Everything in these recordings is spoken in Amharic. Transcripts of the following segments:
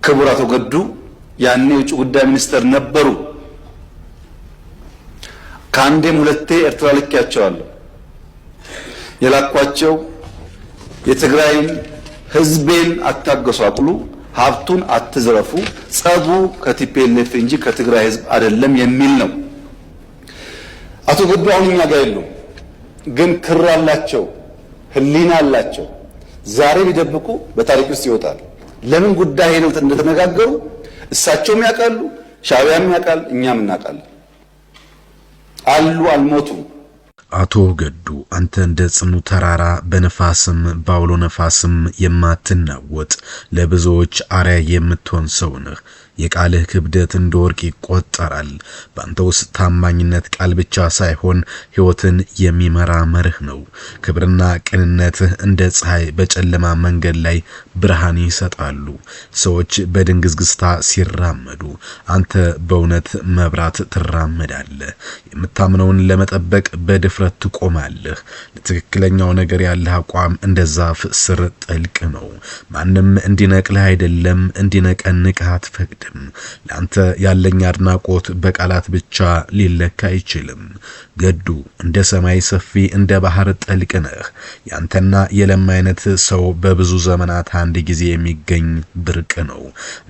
ክቡር አቶ ገዱ ያኔ የውጭ ጉዳይ ሚኒስትር ነበሩ። ከአንዴም ሁለቴ ኤርትራ ልኬያቸዋለሁ። የላኳቸው የትግራይን ህዝቤን አታገሷቅሉ፣ ሀብቱን አትዝረፉ፣ ጸቡ ከቲፒኤልኤፍ እንጂ ከትግራይ ህዝብ አይደለም የሚል ነው። አቶ ገዱ አሁን እኛ ጋር የሉም፣ ግን ክር አላቸው፣ ህሊና አላቸው። ዛሬ ቢደብቁ በታሪክ ውስጥ ይወጣል። ለምን ጉዳይ ነው እንደተነጋገሩ እሳቸውም ያውቃሉ፣ ሻዕቢያም ያውቃል፣ እኛም እናውቃለን። አሉ አልሞቱም። አቶ ገዱ አንተ እንደ ጽኑ ተራራ በነፋስም ባውሎ ነፋስም የማትናወጥ ለብዙዎች አርአያ የምትሆን ሰው ነህ። የቃልህ ክብደት እንደ ወርቅ ይቆጠራል። በአንተ ውስጥ ታማኝነት ቃል ብቻ ሳይሆን ሕይወትን የሚመራ መርህ ነው። ክብርና ቅንነትህ እንደ ፀሐይ በጨለማ መንገድ ላይ ብርሃን ይሰጣሉ። ሰዎች በድንግዝግዝታ ሲራመዱ አንተ በእውነት መብራት ትራመዳለህ። የምታምነውን ለመጠበቅ በድፍረት ትቆማለህ። ለትክክለኛው ነገር ያለህ አቋም እንደ ዛፍ ስር ጥልቅ ነው። ማንም እንዲነቅልህ አይደለም እንዲነቀንቅህ አትፈቅድ። ለአንተ ያለኝ አድናቆት በቃላት ብቻ ሊለካ አይችልም። ገዱ እንደ ሰማይ ሰፊ እንደ ባህር ጥልቅ ነህ። ያንተና የለም አይነት ሰው በብዙ ዘመናት አንድ ጊዜ የሚገኝ ብርቅ ነው።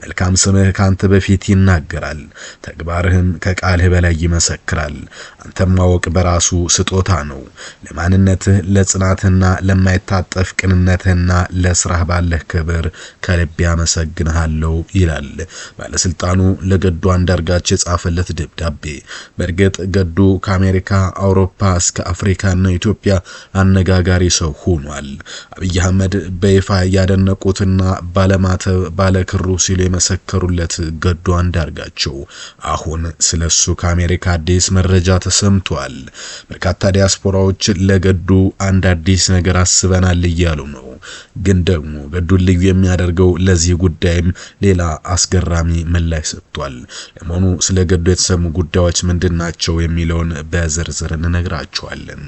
መልካም ስምህ ካንተ በፊት ይናገራል፣ ተግባርህም ከቃልህ በላይ ይመሰክራል። አንተም ማወቅ በራሱ ስጦታ ነው። ለማንነትህ ለጽናትህና ለማይታጠፍ ቅንነትህና ለስራህ ባለህ ክብር ከልብ ያመሰግንሃለሁ ይላል ባለስልጣኑ ለገዱ አንዳርጋቸው የጻፈለት ደብዳቤ። በእርግጥ ገዱ ከአሜሪካ አውሮፓ እስከ አፍሪካና ኢትዮጵያ አነጋጋሪ ሰው ሆኗል። አብይ አህመድ በይፋ ያደነቁትና ባለማተብ ባለክሩ ሲሉ የመሰከሩለት ገዱ አንዳርጋቸው አሁን ስለሱ ከአሜሪካ አዲስ መረጃ ተሰምቷል። በርካታ ዲያስፖራዎች ለገዱ አንድ አዲስ ነገር አስበናል እያሉ ነው። ግን ደግሞ ገዱን ልዩ የሚያደርገው ለዚህ ጉዳይም ሌላ አስገራሚ ምላሽ ሰጥቷል። ለመሆኑ ስለ ገዱ የተሰሙ ጉዳዮች ምንድናቸው የሚለውን በዝርዝር እንነግራችኋለን።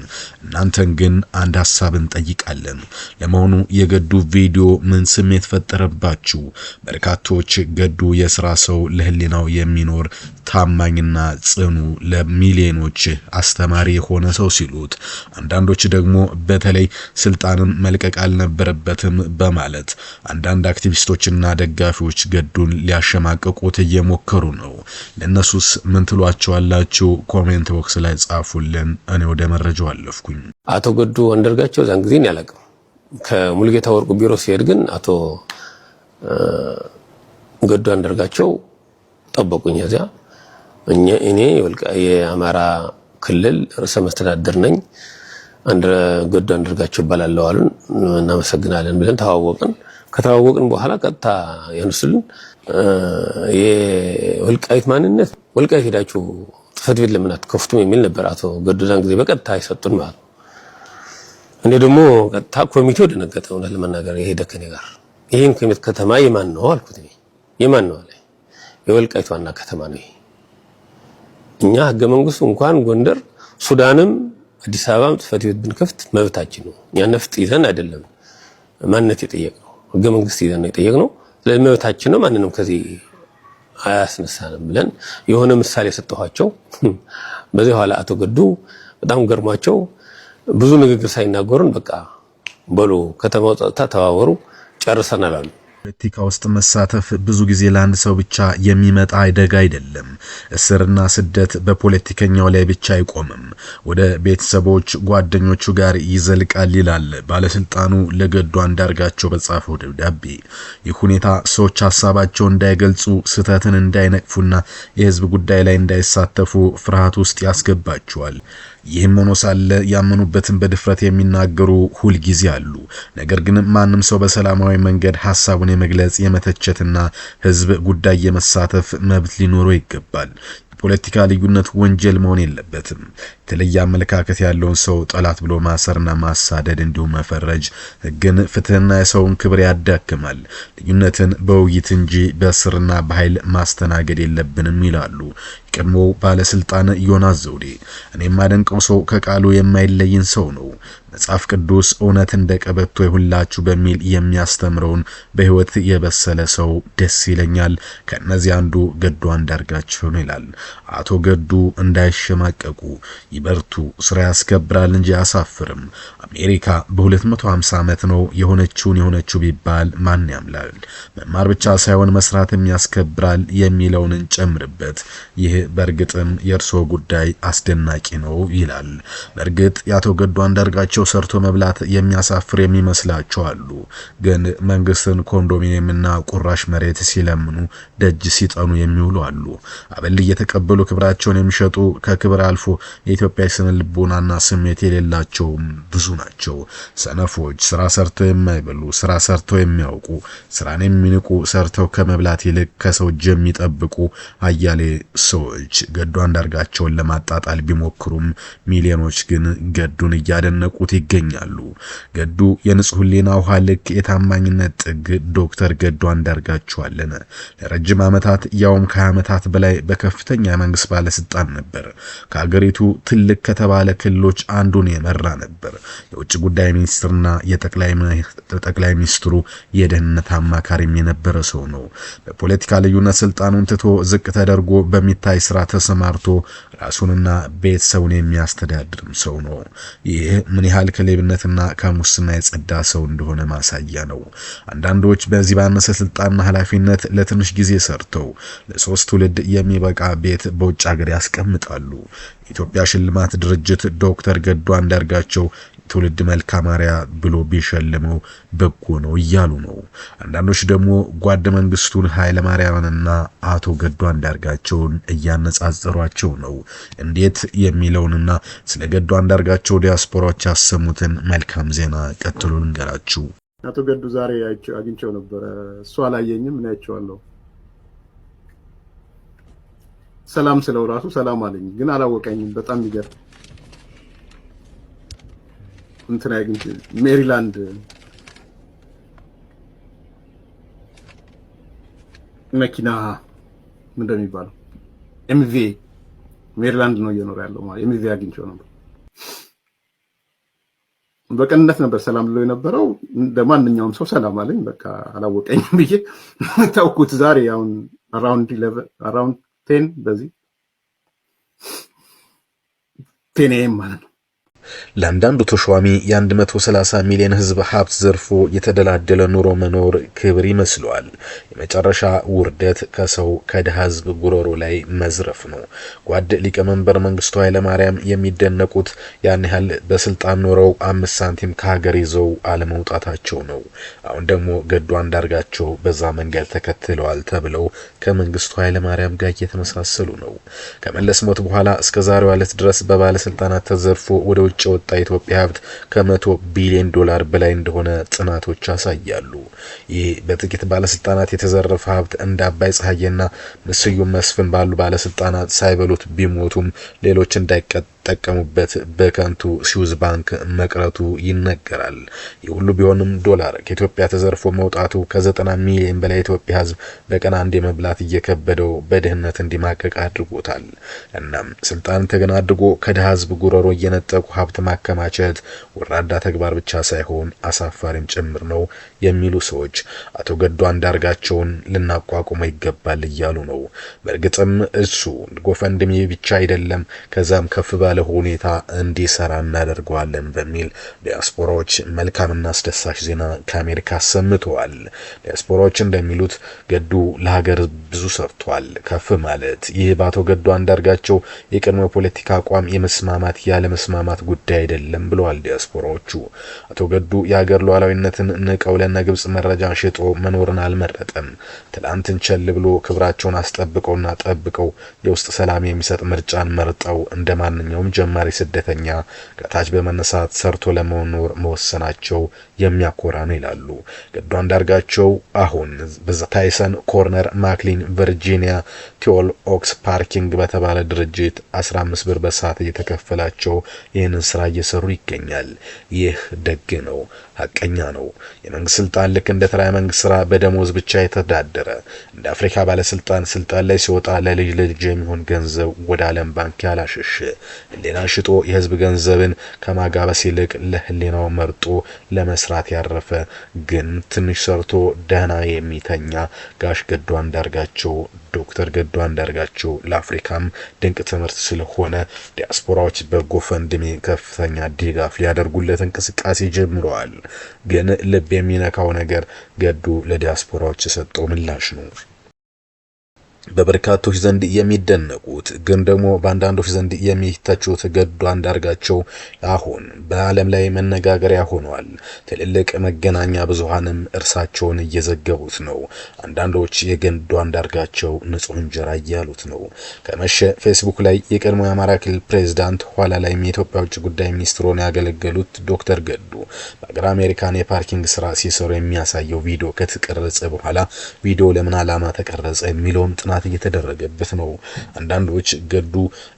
እናንተን ግን አንድ ሐሳብ እንጠይቃለን። ለመሆኑ የገዱ ቪዲዮ ምን ስሜት ፈጠረባችሁ? በርካቶች ገዱ የሥራ ሰው ለህሊናው የሚኖር ታማኝና ጽኑ ለሚሊዮኖች አስተማሪ የሆነ ሰው ሲሉት፣ አንዳንዶች ደግሞ በተለይ ስልጣንን መልቀቅ አልነበረበትም በማለት አንዳንድ አክቲቪስቶችና ደጋፊዎች ገዱን ሊያሸማቅቁት እየሞከሩ ነው። ለነሱስ ምን ትሏቸዋላችሁ? ኮሜንት ቦክስ ላይ ጻፉልን። እኔ ወደ መረጃው አለፍኩኝ። አቶ ገዱ አንዳርጋቸው ዛን ጊዜ ያላቀም ከሙልጌታ ወርቁ ቢሮ ሲሄድ ግን አቶ ገዱ አንዳርጋቸው ጠበቁኝ። እዚያ እኔ የአማራ ክልል ርዕሰ መስተዳድር ነኝ፣ ገዱ አንዳርጋቸው ይባላል አሉን። እናመሰግናለን ብለን ተዋወቅን። ከተዋወቅን በኋላ ቀጥታ ያነሱልን የወልቃይት ማንነት ወልቃይት ሄዳችሁ ጽሕፈት ቤት ለምን አትከፍቱም የሚል ነበር። አቶ ገዱ ዛን ጊዜ በቀጥታ አይሰጡን ማለት ነው። እኔ ደግሞ ቀጥታ ኮሚቴው ደነገጠ። እውነት ለመናገር የሄደ ከኔ ጋር ይሄን ከተማ የማን ነው አልኩት። የማን ነው አለ። የወልቃይት ዋና ከተማ ነው። እኛ ህገ መንግስቱ እንኳን ጎንደር፣ ሱዳንም አዲስ አበባም ጽሕፈት ቤት ብንከፍት መብታችን ነው። እኛ ነፍጥ ይዘን አይደለም ማንነት የጠየቅነው፣ ህገ መንግስት ይዘን ነው የጠየቅነው። ስለዚህ መብታችን ነው፣ ማንንም ከዚህ አያስነሳንም ብለን የሆነ ምሳሌ ሰጠኋቸው። በዚህ ኋላ አቶ ገዱ በጣም ገርሟቸው ብዙ ንግግር ሳይናገሩን በቃ በሉ ከተማው ጸጥታ ተዋወሩ ጨርሰናል አሉ። ፖለቲካ ውስጥ መሳተፍ ብዙ ጊዜ ለአንድ ሰው ብቻ የሚመጣ አደጋ አይደለም። እስርና ስደት በፖለቲከኛው ላይ ብቻ አይቆምም፣ ወደ ቤተሰቦች ጓደኞቹ ጋር ይዘልቃል ይላል ባለስልጣኑ ለገዱ አንዳርጋቸው በጻፈው ደብዳቤ። ይህ ሁኔታ ሰዎች ሐሳባቸውን እንዳይገልጹ፣ ስህተትን እንዳይነቅፉና የህዝብ ጉዳይ ላይ እንዳይሳተፉ ፍርሃት ውስጥ ያስገባቸዋል። ይህም ሆኖ ሳለ ያመኑበትን በድፍረት የሚናገሩ ሁል ጊዜ አሉ። ነገር ግን ማንም ሰው በሰላማዊ መንገድ ሐሳቡን የመግለጽ የመተቸትና ህዝብ ጉዳይ የመሳተፍ መብት ሊኖረው ይገባል። ፖለቲካ ልዩነት ወንጀል መሆን የለበትም። የተለየ አመለካከት ያለውን ሰው ጠላት ብሎ ማሰርና ማሳደድ እንዲሁም መፈረጅ ሕግን፣ ፍትህና የሰውን ክብር ያዳክማል። ልዩነትን በውይይት እንጂ በስርና በኃይል ማስተናገድ የለብንም ይላሉ ቀድሞ ባለስልጣን ዮናስ ዘውዴ። እኔ የማደንቀው ሰው ከቃሉ የማይለይን ሰው ነው። መጽሐፍ ቅዱስ እውነት እንደ ቀበቶ ይሁንላችሁ በሚል የሚያስተምረውን በህይወት የበሰለ ሰው ደስ ይለኛል። ከነዚህ አንዱ ገዱ አንዳርጋቸው ነው ይላል። አቶ ገዱ እንዳይሸማቀቁ ይበርቱ። ስራ ያስከብራል እንጂ አያሳፍርም። አሜሪካ በ250 ዓመት ነው የሆነችው ቢባል ማን ያምላል? መማር ብቻ ሳይሆን መስራትም ያስከብራል የሚለውን እንጨምርበት። ይህ በእርግጥም የእርሶ ጉዳይ አስደናቂ ነው ይላል። በእርግጥ የአቶ ገዱ አንዳርጋቸው ሰርቶ መብላት የሚያሳፍር የሚመስላቸው አሉ። ግን መንግስትን ኮንዶሚኒየምና ቁራሽ መሬት ሲለምኑ ደጅ ሲጠኑ የሚውሉ አሉ። አበል እየተቀበሉ ክብራቸውን የሚሸጡ ከክብር አልፎ የኢትዮጵያ ስነ ልቦናና ስሜት የሌላቸው ብዙ ናቸው። ሰነፎች፣ ስራ ሰርተው የማይበሉ፣ ስራ ሰርተው የሚያውቁ፣ ስራን የሚንቁ፣ ሰርተው ከመብላት ይልቅ ከሰው እጅ የሚጠብቁ አያሌ ሰዎች ገዱ አንዳርጋቸውን ለማጣጣል ቢሞክሩም ሚሊዮኖች ግን ገዱን እያደነቁት ይገኛሉ። ገዱ የንጹህ ሊና ውሃ ልክ የታማኝነት ጥግ ዶክተር ገዱ አንዳርጋቸው አለነ ለረጅም ዓመታት ያውም ከ20 ዓመታት በላይ በከፍተኛ የመንግስት ባለስልጣን ነበር። ከሀገሪቱ ትልቅ ከተባለ ክልሎች አንዱን የመራ ነበር። የውጭ ጉዳይ ሚኒስትርና የጠቅላይ ሚኒስትሩ የደህንነት አማካሪም የነበረ ሰው ነው። በፖለቲካ ልዩነት ስልጣኑን ትቶ ዝቅ ተደርጎ በሚታይ ስራ ተሰማርቶ ራሱንና ቤተሰቡን የሚያስተዳድርም ሰው ነው። ይህ ምን ያህል ከሌብነትና ከሙስና የጸዳ ሰው እንደሆነ ማሳያ ነው። አንዳንዶች በዚህ ባነሰ ስልጣንና ኃላፊነት ለትንሽ ጊዜ ሰርተው ለሶስት ትውልድ የሚበቃ ቤት በውጭ ሀገር ያስቀምጣሉ። ኢትዮጵያ ሽልማት ድርጅት ዶክተር ገዱ አንዳርጋቸው ትውልድ መልካማሪያ ብሎ ቢሸልመው በጎ ነው እያሉ ነው። አንዳንዶች ደግሞ ጓድ መንግስቱን ኃይለ ማርያምንና አቶ ገዱ አንዳርጋቸውን እያነጻጸሯቸው ነው። እንዴት የሚለውንና ስለ ገዱ አንዳርጋቸው ዲያስፖራዎች ያሰሙትን መልካም ዜና ቀጥሎ ልንገራችሁ። አቶ ገዱ ዛሬ አግኝቼው ነበር። እሱ አላየኝም፣ እኔ አይቼዋለሁ። ሰላም ስለው ራሱ ሰላም አለኝ፣ ግን አላወቀኝም። በጣም ይገርም እንትና ያግኝ ሜሪላንድ መኪና ምንድነው የሚባለው? ኤምቪ ሜሪላንድ ነው እየኖረ ያለው ማለት ኤምቪ አግኝቼው ነበር። በቀንነት ነበር ሰላም ብሎ የነበረው። እንደማንኛውም ሰው ሰላም አለኝ። በቃ አላወቀኝም ብዬ ታውኩት። ዛሬ አሁን አራውንድ 10 በዚህ 10 AM ማለት ነው። ለአንዳንዱ ተሿሚ የ130 ሚሊዮን ህዝብ ሀብት ዘርፎ የተደላደለ ኑሮ መኖር ክብር ይመስለዋል። የመጨረሻ ውርደት ከሰው ከድሃ ህዝብ ጉሮሮ ላይ መዝረፍ ነው። ጓድ ሊቀመንበር መንግስቱ ኃይለ ማርያም የሚደነቁት ያን ያህል በስልጣን ኖረው 5 ሳንቲም ከሀገር ይዘው አለመውጣታቸው ነው። አሁን ደግሞ ገዱ አንዳርጋቸው በዛ መንገድ ተከትለዋል ተብለው ከመንግስቱ ኃይለ ማርያም ጋር እየተመሳሰሉ ነው። ከመለስ ሞት በኋላ እስከ ዛሬው ዕለት ድረስ በባለስልጣናት ተዘርፎ ወደ ውጭ ወጣ ኢትዮጵያ ሀብት ከ100 ቢሊዮን ዶላር በላይ እንደሆነ ጥናቶች ያሳያሉ። ይህ በጥቂት ባለስልጣናት የተዘረፈ ሀብት እንደ አባይ ፀሐይና ስዩም መስፍን ባሉ ባለስልጣናት ሳይበሉት ቢሞቱም ሌሎች እንዳይጠቀሙበት በከንቱ ስዊዝ ባንክ መቅረቱ ይነገራል። ይህ ሁሉ ቢሆንም ዶላር ከኢትዮጵያ ተዘርፎ መውጣቱ ከ90 ሚሊዮን በላይ ኢትዮጵያ ህዝብ በቀን አንድ መብላት እየከበደው በድህነት እንዲማቀቅ አድርጎታል። እናም ስልጣን ተገና አድርጎ ከድሃ ህዝብ ጉሮሮ እየነጠቁ ሀብት ማከማቸት ወራዳ ተግባር ብቻ ሳይሆን አሳፋሪም ጭምር ነው የሚሉ ሰዎች አቶ ገዱ አንዳርጋቸውን ልናቋቁመው ይገባል እያሉ ነው። በእርግጥም እሱ ጎፈንድሚ ብቻ አይደለም ከዛም ከፍ ባለ ሁኔታ እንዲሰራ እናደርገዋለን በሚል ዲያስፖራዎች መልካምና አስደሳች ዜና ከአሜሪካ ሰምተዋል። ዲያስፖራዎች እንደሚሉት ገዱ ለሀገር ብዙ ሰርቷል። ከፍ ማለት ይህ በአቶ ገዱ አንዳርጋቸው የቀድሞ ፖለቲካ አቋም የመስማማት ያለ መስማማት ጉዳይ አይደለም ብለዋል ዲያስፖራዎቹ። አቶ ገዱ የሀገር ሉዓላዊነትን ንቀው ለግብጽ መረጃ ሽጦ መኖርን አልመረጠም። ትላንትን ቸል ብሎ ክብራቸውን አስጠብቀውና ጠብቀው የውስጥ ሰላም የሚሰጥ ምርጫን መርጠው እንደማንኛውም እንዲሁም ጀማሪ ስደተኛ ከታች በመነሳት ሰርቶ ለመኖር መወሰናቸው የሚያኮራ ነው ይላሉ። ገዱ አንዳርጋቸው አሁን በታይሰን ኮርነር ማክሊን ቨርጂኒያ ቲዮል ኦክስ ፓርኪንግ በተባለ ድርጅት 15 ብር በሰዓት እየተከፈላቸው ይህንን ስራ እየሰሩ ይገኛል። ይህ ደግ ነው፣ ሐቀኛ ነው። የመንግስት ስልጣን ልክ እንደ ተራ መንግስት ስራ በደሞዝ ብቻ የተዳደረ እንደ አፍሪካ ባለስልጣን ስልጣን ላይ ሲወጣ ለልጅ ልጅ የሚሆን ገንዘብ ወደ ዓለም ባንክ ያላሸሽ ህሊና ሽጦ የህዝብ ገንዘብን ከማጋበስ ይልቅ ለህሊናው መርጦ ለመስራት ያረፈ ግን ትንሽ ሰርቶ ደህና የሚተኛ ጋሽ ገዱ አንዳርጋቸው ዶክተር ገዱ አንዳርጋቸው ለአፍሪካም ድንቅ ትምህርት ስለሆነ ዲያስፖራዎች በጎፈንድሚ ከፍተኛ ድጋፍ ሊያደርጉለት እንቅስቃሴ ጀምረዋል። ግን ልብ የሚነካው ነገር ገዱ ለዲያስፖራዎች የሰጠው ምላሽ ነው። በበርካቶች ዘንድ የሚደነቁት ግን ደግሞ በአንዳንዶች ዘንድ የሚተቹት ገዱ አንዳርጋቸው አሁን በዓለም ላይ መነጋገሪያ ሆኗል። ትልልቅ መገናኛ ብዙሃንም እርሳቸውን እየዘገቡት ነው። አንዳንዶች የገዱ አንዳርጋቸው ንጹህ እንጀራ እያሉት ነው። ከመሸ ፌስቡክ ላይ የቀድሞ የአማራ ክልል ፕሬዝዳንት ኋላ ላይ የኢትዮጵያ ውጭ ጉዳይ ሚኒስትር ሆነው ያገለገሉት ዶክተር ገዱ በአገር አሜሪካን የፓርኪንግ ስራ ሲሰሩ የሚያሳየው ቪዲዮ ከተቀረጸ በኋላ ቪዲዮ ለምን ዓላማ ተቀረጸ የሚለውን ጥናት እየተደረገበት ነው። አንዳንዶች ገዱ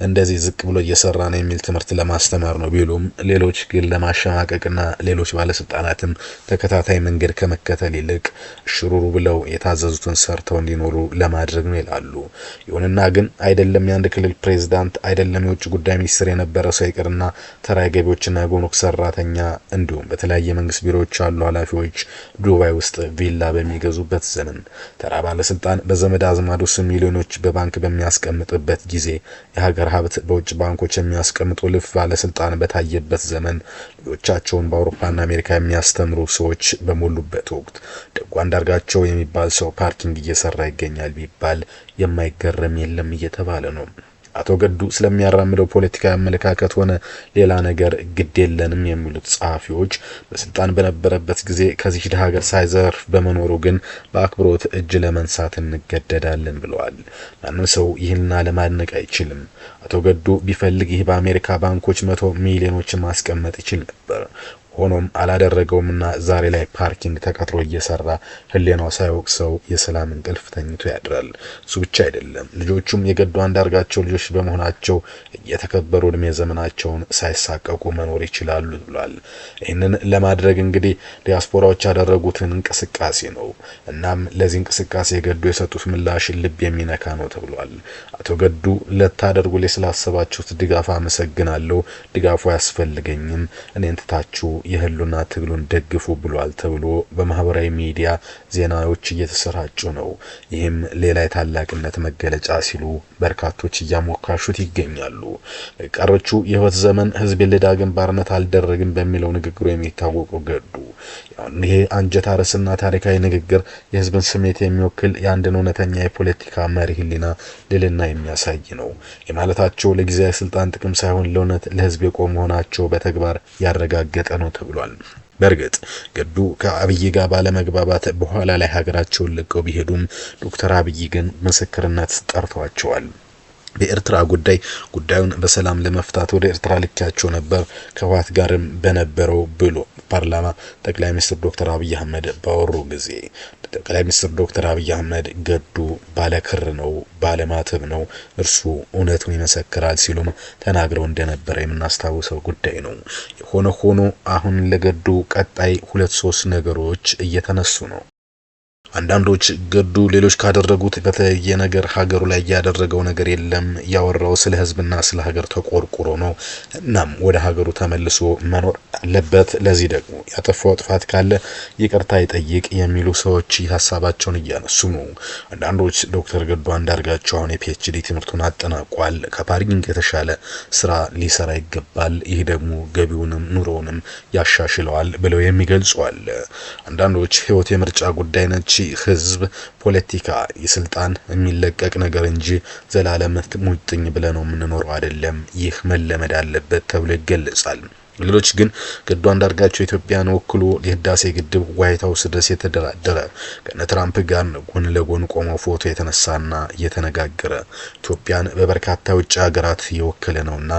እንደዚህ ዝቅ ብሎ እየሰራ ነው የሚል ትምህርት ለማስተማር ነው ቢሉም ሌሎች ግን ለማሸማቀቅና ሌሎች ባለስልጣናትም ተከታታይ መንገድ ከመከተል ይልቅ ሽሩሩ ብለው የታዘዙትን ሰርተው እንዲኖሩ ለማድረግ ነው ይላሉ። ይሁንና ግን አይደለም የአንድ ክልል ፕሬዝዳንት አይደለም የውጭ ጉዳይ ሚኒስትር የነበረ ሰው ይቅርና ተራ ገቢዎችና የጉምሩክ ሰራተኛ እንዲሁም በተለያየ መንግስት ቢሮዎች ያሉ ኃላፊዎች ዱባይ ውስጥ ቪላ በሚገዙበት ዘመን ተራ ባለስልጣን በዘመድ አዝማዱ ሚሊዮኖች በባንክ በሚያስቀምጥበት ጊዜ የሀገር ሀብት በውጭ ባንኮች የሚያስቀምጡ ልፍ ባለስልጣን በታየበት ዘመን ልጆቻቸውን በአውሮፓና አሜሪካ የሚያስተምሩ ሰዎች በሞሉበት ወቅት ገዱ አንዳርጋቸው የሚባል ሰው ፓርኪንግ እየሰራ ይገኛል ቢባል የማይገረም የለም እየተባለ ነው። አቶ ገዱ ስለሚያራምደው ፖለቲካዊ አመለካከት ሆነ ሌላ ነገር ግድ የለንም የሚሉት ጸሐፊዎች በስልጣን በነበረበት ጊዜ ከዚህ ሀገር ሳይዘርፍ በመኖሩ ግን በአክብሮት እጅ ለመንሳት እንገደዳለን ብለዋል። ማንም ሰው ይህንን ለማድነቅ አይችልም። አቶ ገዱ ቢፈልግ ይህ በአሜሪካ ባንኮች 100 ሚሊዮኖችን ማስቀመጥ ይችል ነበር። ሆኖም አላደረገውምና ዛሬ ላይ ፓርኪንግ ተቀጥሮ እየሰራ ህሊናው ሳይወቅሰው የሰላም እንቅልፍ ተኝቶ ያድራል። እሱ ብቻ አይደለም፣ ልጆቹም የገዱ አንዳርጋቸው ልጆች በመሆናቸው እየተከበሩ እድሜ ዘመናቸውን ሳይሳቀቁ መኖር ይችላሉ ብሏል። ይህንን ለማድረግ እንግዲህ ዲያስፖራዎች ያደረጉትን እንቅስቃሴ ነው። እናም ለዚህ እንቅስቃሴ ገዱ የሰጡት ምላሽ ልብ የሚነካ ነው ተብሏል። አቶ ገዱ ለታደርጉልኝ ስላሰባችሁት ድጋፍ አመሰግናለሁ። ድጋፉ አያስፈልገኝም፣ እኔን ትታችሁ የህሉና ትግሉን ደግፉ ብሏል ተብሎ በማህበራዊ ሚዲያ ዜናዎች እየተሰራጩ ነው። ይህም ሌላ የታላቅነት መገለጫ ሲሉ በርካቶች እያሞካሹት ይገኛሉ። ቀሮቹ የህይወት ዘመን ህዝብ ለዳግም ባርነት አልደረግም በሚለው ንግግሩ የሚታወቀው ገዱ ይሄ አንጀት አረስና ታሪካዊ ንግግር የህዝብን ስሜት የሚወክል የአንድን እውነተኛ የፖለቲካ መሪ ህሊና ልልና የሚያሳይ ነው። የማለታቸው ለጊዜያዊ ስልጣን ጥቅም ሳይሆን ለእውነት ለህዝብ የቆሙ መሆናቸው በተግባር ያረጋገጠ ነው ተብሏል። በርግጥ ገዱ ከአብይ ጋር ባለመግባባት በኋላ ላይ ሀገራቸውን ለቀው ቢሄዱም ዶክተር አብይ ግን ምስክርነት ጠርተዋቸዋል። በኤርትራ ጉዳዩን በሰላም ለመፍታት ወደ ኤርትራ ልካቸው ነበር ከህወሓት ጋርም በነበረው ብሎ ፓርላማ ጠቅላይ ሚኒስትር ዶክተር አብይ አህመድ ባወሩ ጊዜ ጠቅላይ ሚኒስትር ዶክተር አብይ አህመድ ገዱ ባለክር ነው፣ ባለማተብ ነው፣ እርሱ እውነቱን ይመሰክራል ሲሉም ተናግረው እንደነበረ የምናስታውሰው ጉዳይ ነው። የሆነ ሆኖ አሁን ለገዱ ቀጣይ 2-3 ነገሮች እየተነሱ ነው። አንዳንዶች ገዱ ሌሎች ካደረጉት በተለየ ነገር ሀገሩ ላይ ያደረገው ነገር የለም፣ ያወራው ስለ ህዝብና ስለ ሀገር ተቆርቁሮ ነው። እናም ወደ ሀገሩ ተመልሶ መኖር አለበት። ለዚህ ደግሞ ያጠፋው ጥፋት ካለ ይቅርታ ይጠይቅ የሚሉ ሰዎች ሀሳባቸውን እያነሱ ነው። አንዳንዶች ዶክተር ገዱ አንዳርጋቸው አሁን የፒኤችዲ ትምህርቱን አጠናቋል፣ ከፓርኪንግ የተሻለ ስራ ሊሰራ ይገባል፣ ይህ ደግሞ ገቢውንም ኑሮውንም ያሻሽለዋል ብለው የሚገልጹ አለ። አንዳንዶች ህይወት የምርጫ ጉዳይ ነች፣ ህዝብ ፖለቲካ የስልጣን የሚለቀቅ ነገር እንጂ ዘላለም ሙጥኝ ብለ ነው የምንኖረው አይደለም፣ ይህ መለመድ አለበት ተብሎ ይገለጻል። ሌሎች ግን ገዱ አንዳርጋቸው ኢትዮጵያን ወክሎ የህዳሴ ግድብ ዋይት ሃውስ ድረስ የተደራደረ ከነ ትራምፕ ጋር ጎን ለጎን ቆሞ ፎቶ የተነሳና የተነጋገረ ኢትዮጵያን በበርካታ ውጭ ሀገራት የወከለ ነውና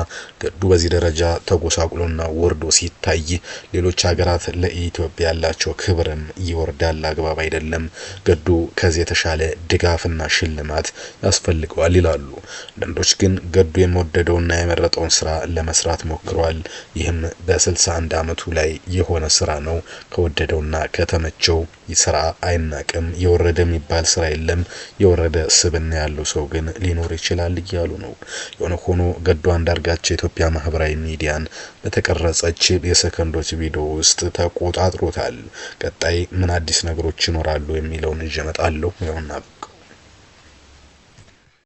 ገዱ በዚህ ደረጃ ተጎሳቁሎና ወርዶ ሲታይ ሌሎች ሀገራት ለኢትዮጵያ ያላቸው ክብርም ይወርዳል፣ አግባብ አይደለም። ገዱ ከዚህ የተሻለ ድጋፍና ሽልማት ያስፈልገዋል ይላሉ። አንዳንዶች ግን ገዱ የሚወደደውና የመረጠውን ስራ ለመስራት ሞክሯል። ይህም በ61 አመቱ ላይ የሆነ ስራ ነው። ከወደደውና ከተመቸው ስራ አይናቅም። የወረደ የሚባል ስራ የለም። የወረደ ስብና ያለው ሰው ግን ሊኖር ይችላል እያሉ ነው። የሆነ ሆኖ ገዱ አንዳርጋቸው የኢትዮጵያ ማህበራዊ ሚዲያን በተቀረጸች የሰከንዶች ቪዲዮ ውስጥ ተቆጣጥሮታል። ቀጣይ ምን አዲስ ነገሮች ይኖራሉ የሚለውን ይዤ እመጣለሁ። ይሁንና